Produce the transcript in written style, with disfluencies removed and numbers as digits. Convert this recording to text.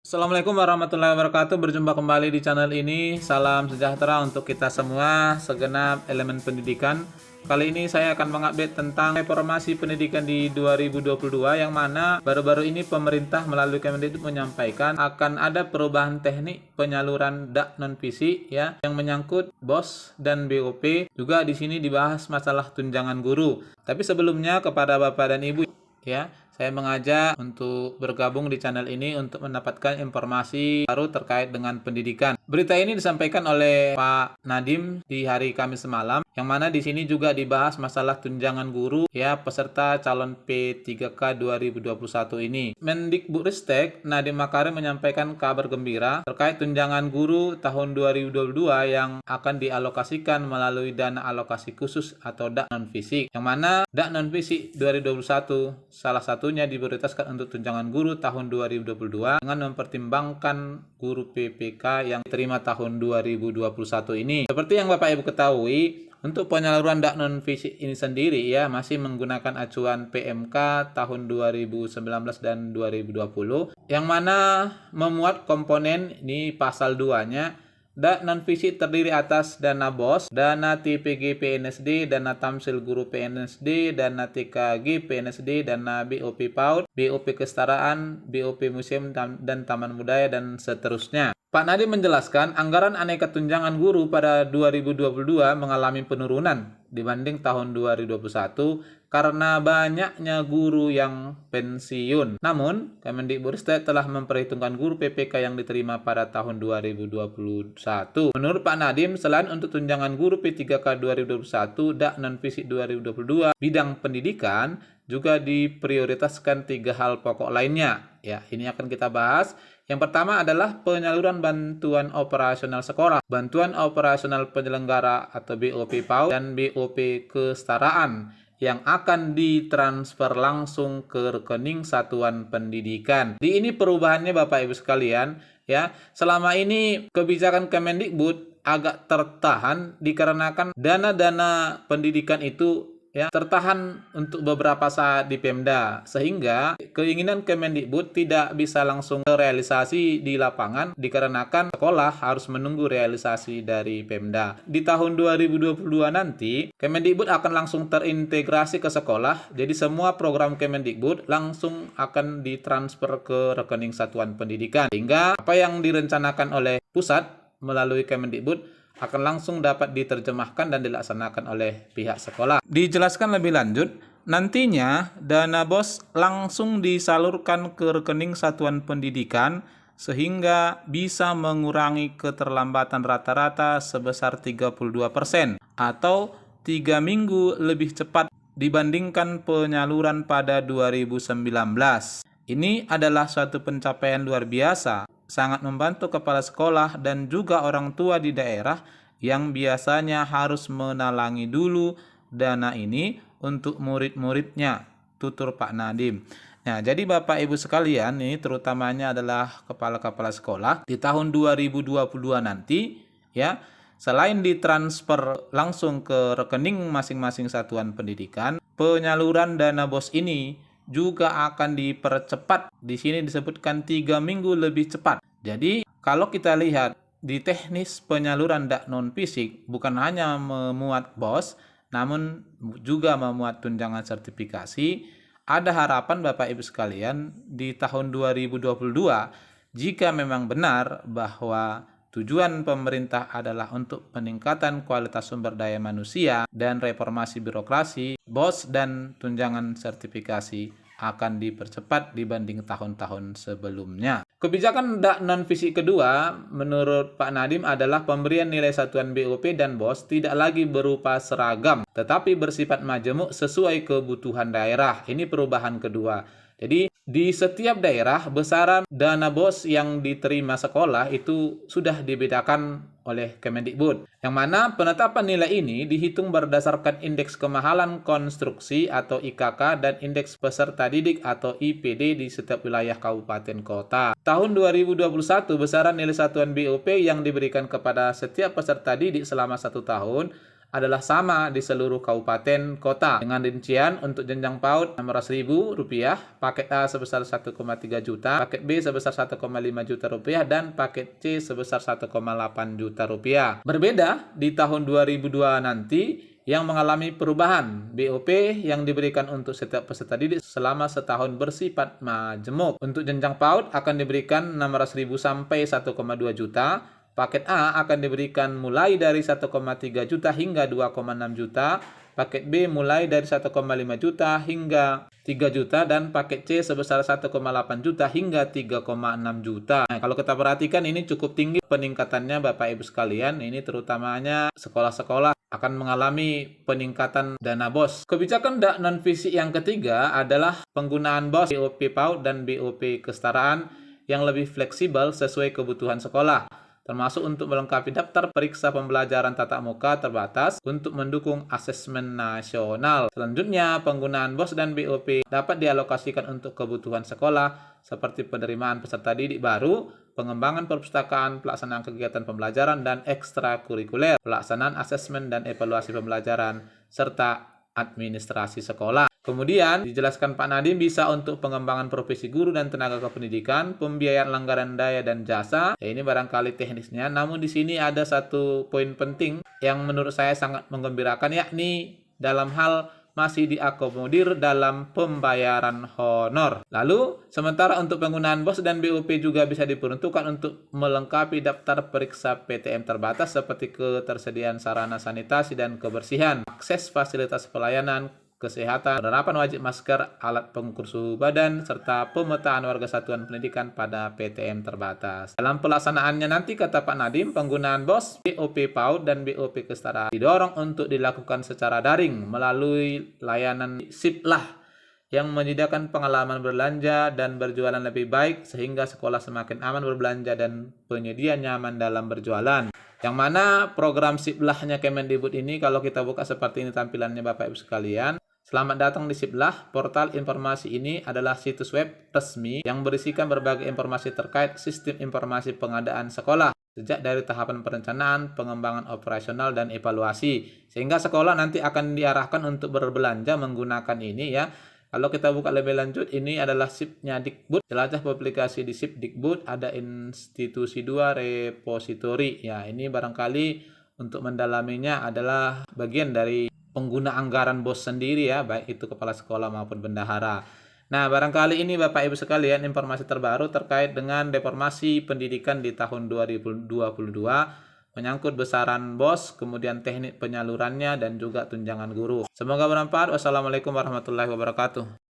Assalamualaikum warahmatullahi wabarakatuh. Berjumpa kembali di channel ini. Salam sejahtera untuk kita semua, segenap elemen pendidikan. Kali ini saya akan mengupdate tentang reformasi pendidikan di 2022, yang mana baru-baru ini pemerintah melalui Kemendikbud menyampaikan akan ada perubahan teknik penyaluran dak non-fisik ya, yang menyangkut BOS dan BOP. Juga di sini dibahas masalah tunjangan guru. Tapi sebelumnya kepada Bapak dan Ibu ya, saya mengajak untuk bergabung di channel ini untuk mendapatkan informasi baru terkait dengan pendidikan. Berita ini disampaikan oleh Pak Nadiem di hari Kamis semalam, yang mana di sini juga dibahas masalah tunjangan guru ya peserta calon P3K 2021 ini. Mendikbudristek Nadiem Makarim menyampaikan kabar gembira terkait tunjangan guru tahun 2022 yang akan dialokasikan melalui dana alokasi khusus atau dak non-fisik, yang mana dak non-fisik 2021 salah satunya diprioritaskan untuk tunjangan guru tahun 2022 dengan mempertimbangkan guru PPK yang diterima tahun 2021 ini. Seperti yang Bapak Ibu ketahui, untuk penyaluran dak non-fisik ini sendiri ya masih menggunakan acuan PMK tahun 2019 dan 2020, yang mana memuat komponen ini pasal 2-nya. Dak non-fisik terdiri atas dana BOS, dana TPG PNSD, dana Tamsil Guru PNSD, dana TKG PNSD, dana BOP PAUD, BOP Kesetaraan, BOP Museum dan Taman Budaya, dan seterusnya. Pak Nadiem menjelaskan anggaran aneka tunjangan guru pada 2022 mengalami penurunan dibanding tahun 2021 karena banyaknya guru yang pensiun. Namun, Kemendikbudristek telah memperhitungkan guru PPK yang diterima pada tahun 2021. Menurut Pak Nadiem, selain untuk tunjangan guru P3K 2021, dak non-fisik 2022, bidang pendidikan juga diprioritaskan 3 hal pokok lainnya. Ya, ini akan kita bahas. Yang pertama adalah penyaluran bantuan operasional sekolah, bantuan operasional penyelenggara atau BOP PAUD, dan BOP Kesetaraan yang akan ditransfer langsung ke rekening satuan pendidikan. Di ini perubahannya Bapak Ibu sekalian ya. Selama ini kebijakan Kemendikbud agak tertahan dikarenakan dana-dana pendidikan itu ya tertahan untuk beberapa saat di Pemda, sehingga keinginan Kemendikbud tidak bisa langsung terrealisasi di lapangan dikarenakan sekolah harus menunggu realisasi dari Pemda. Di tahun 2022 nanti Kemendikbud akan langsung terintegrasi ke sekolah, jadi semua program Kemendikbud langsung akan ditransfer ke rekening satuan pendidikan, sehingga apa yang direncanakan oleh pusat melalui Kemendikbud akan langsung dapat diterjemahkan dan dilaksanakan oleh pihak sekolah. Dijelaskan lebih lanjut, nantinya dana BOS langsung disalurkan ke rekening satuan pendidikan sehingga bisa mengurangi keterlambatan rata-rata sebesar 32% atau 3 minggu lebih cepat dibandingkan penyaluran pada 2019. Ini adalah suatu pencapaian luar biasa, sangat membantu kepala sekolah dan juga orang tua di daerah yang biasanya harus menalangi dulu dana ini untuk murid-muridnya, tutur Pak Nadiem. Nah, jadi Bapak Ibu sekalian, ini terutamanya adalah kepala-kepala sekolah di tahun 2022 nanti ya, selain ditransfer langsung ke rekening masing-masing satuan pendidikan, penyaluran dana BOS ini juga akan dipercepat. Di sini disebutkan 3 minggu lebih cepat. Jadi kalau kita lihat di teknis penyaluran dak non-fisik bukan hanya memuat BOS, namun juga memuat tunjangan sertifikasi. Ada harapan Bapak Ibu sekalian di tahun 2022, jika memang benar bahwa tujuan pemerintah adalah untuk peningkatan kualitas sumber daya manusia dan reformasi birokrasi, BOS dan tunjangan sertifikasi akan dipercepat dibanding tahun-tahun sebelumnya. Kebijakan dak non-fisik kedua menurut Pak Nadiem adalah pemberian nilai satuan BOP dan BOS tidak lagi berupa seragam, tetapi bersifat majemuk sesuai kebutuhan daerah. Ini perubahan kedua. Jadi di setiap daerah besaran dana BOS yang diterima sekolah itu sudah dibedakan oleh Kemendikbud, yang mana penetapan nilai ini dihitung berdasarkan indeks kemahalan konstruksi atau IKK dan indeks peserta didik atau IPD di setiap wilayah kabupaten kota. Tahun 2021 besaran nilai satuan BOP yang diberikan kepada setiap peserta didik selama 1 tahun adalah sama di seluruh kabupaten kota dengan rincian untuk jenjang PAUD Rp600.000, paket A sebesar 1,3 juta, paket B sebesar 1,5 juta rupiah, dan paket C sebesar 1,8 juta rupiah. Berbeda di tahun 2002 nanti yang mengalami perubahan. BOP yang diberikan untuk setiap peserta didik selama setahun bersifat majemuk. Untuk jenjang PAUD akan diberikan Rp600.000 sampai 1,2 juta. Paket A akan diberikan mulai dari 1,3 juta hingga 2,6 juta. Paket B mulai dari 1,5 juta hingga 3 juta, dan paket C sebesar 1,8 juta hingga 3,6 juta. Nah, kalau kita perhatikan ini cukup tinggi peningkatannya Bapak Ibu sekalian. Ini terutamanya sekolah-sekolah akan mengalami peningkatan dana BOS. Kebijakan non-fisik yang ketiga adalah penggunaan BOS, BOP PAUD, dan BOP kesetaraan yang lebih fleksibel sesuai kebutuhan sekolah, termasuk untuk melengkapi daftar periksa pembelajaran tatap muka terbatas untuk mendukung asesmen nasional. Selanjutnya, penggunaan BOS dan BOP dapat dialokasikan untuk kebutuhan sekolah seperti penerimaan peserta didik baru, pengembangan perpustakaan, pelaksanaan kegiatan pembelajaran dan ekstrakurikuler, pelaksanaan asesmen dan evaluasi pembelajaran, serta administrasi sekolah. Kemudian dijelaskan Pak Nadiem bisa untuk pengembangan profesi guru dan tenaga kependidikan, pembiayaan anggaran daya dan jasa. Ya, ini barangkali teknisnya, namun di sini ada satu poin penting yang menurut saya sangat menggembirakan, yakni dalam hal masih diakomodir dalam pembayaran honor. Lalu, sementara untuk penggunaan BOS dan BOP juga bisa diperuntukkan untuk melengkapi daftar periksa PTM terbatas seperti ketersediaan sarana sanitasi dan kebersihan, akses fasilitas pelayanan kesehatan, penerapan wajib masker, alat pengukur suhu badan, serta pemetaan warga satuan pendidikan pada PTM terbatas. Dalam pelaksanaannya nanti, kata Pak Nadiem, penggunaan BOS, BOP PAUD, dan BOP kesetaraan didorong untuk dilakukan secara daring melalui layanan SIPLAH yang menyediakan pengalaman berbelanja dan berjualan lebih baik sehingga sekolah semakin aman berbelanja dan penyedia nyaman dalam berjualan. Yang mana program SIPLAH-nya Kemendikbud ini, kalau kita buka seperti ini tampilannya Bapak Ibu sekalian. Selamat datang di SIPLAH. Portal informasi ini adalah situs web resmi yang berisikan berbagai informasi terkait sistem informasi pengadaan sekolah, sejak dari tahapan perencanaan, pengembangan operasional, dan evaluasi. Sehingga sekolah nanti akan diarahkan untuk berbelanja menggunakan ini ya. Kalau kita buka lebih lanjut, ini adalah SIP-nya Dikbud. Jelajah publikasi di SIP Dikbud, ada institusi 2 repositori. Ya, ini barangkali untuk mendalaminya adalah bagian dari pengguna anggaran BOS sendiri ya, baik itu kepala sekolah maupun bendahara. Nah, barangkali ini Bapak Ibu sekalian informasi terbaru terkait dengan reformasi pendidikan di tahun 2022, menyangkut besaran BOS, kemudian teknik penyalurannya, dan juga tunjangan guru. Semoga bermanfaat. Wassalamualaikum warahmatullahi wabarakatuh.